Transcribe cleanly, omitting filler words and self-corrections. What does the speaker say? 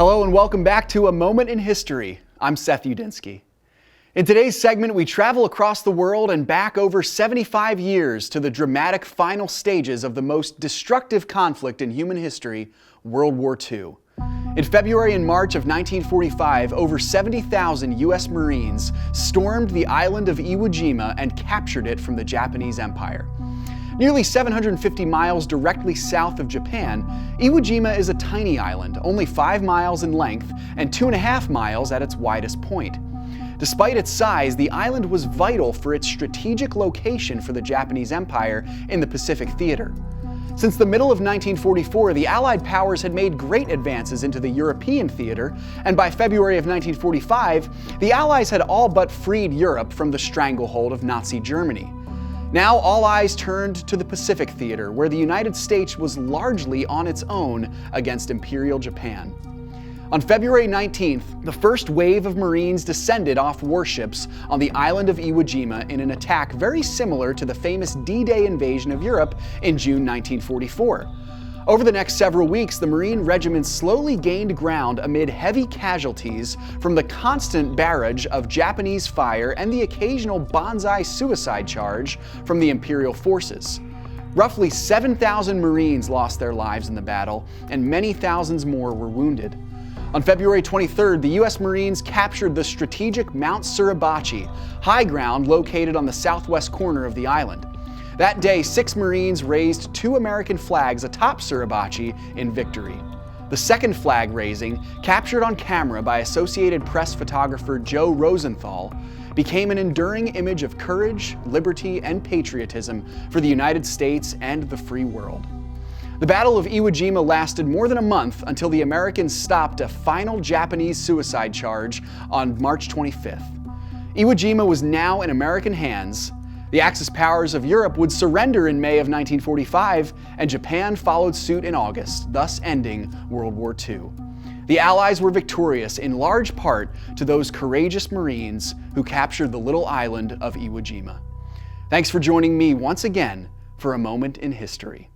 Hello and welcome back to A Moment in History. I'm Seth Udinsky. In today's segment, we travel across the world and back over 75 years to the dramatic final stages of the most destructive conflict in human history, World War II. In February and March of 1945, over 70,000 U.S. Marines stormed the island of Iwo Jima and captured it from the Japanese Empire. Nearly 750 miles directly south of Japan, Iwo Jima is a tiny island, only 5 miles in length and 2.5 miles at its widest point. Despite its size, the island was vital for its strategic location for the Japanese Empire in the Pacific Theater. Since the middle of 1944, the Allied powers had made great advances into the European theater, and by February of 1945, the Allies had all but freed Europe from the stranglehold of Nazi Germany. Now all eyes turned to the Pacific Theater, where the United States was largely on its own against Imperial Japan. On February 19th, the first wave of Marines descended off warships on the island of Iwo Jima in an attack very similar to the famous D-Day invasion of Europe in June 1944. Over the next several weeks, the Marine regiments slowly gained ground amid heavy casualties from the constant barrage of Japanese fire and the occasional banzai suicide charge from the Imperial forces. Roughly 7,000 Marines lost their lives in the battle, and many thousands more were wounded. On February 23rd, the U.S. Marines captured the strategic Mount Suribachi, high ground located on the southwest corner of the island. That day, 6 Marines raised 2 American flags atop Suribachi in victory. The second flag raising, captured on camera by Associated Press photographer Joe Rosenthal, became an enduring image of courage, liberty, and patriotism for the United States and the free world. The Battle of Iwo Jima lasted more than a month until the Americans stopped a final Japanese suicide charge on March 25th. Iwo Jima was now in American hands. The Axis powers of Europe would surrender in May of 1945, and Japan followed suit in August, thus ending World War II. The Allies were victorious in large part to those courageous Marines who captured the little island of Iwo Jima. Thanks for joining me once again for A Moment in History.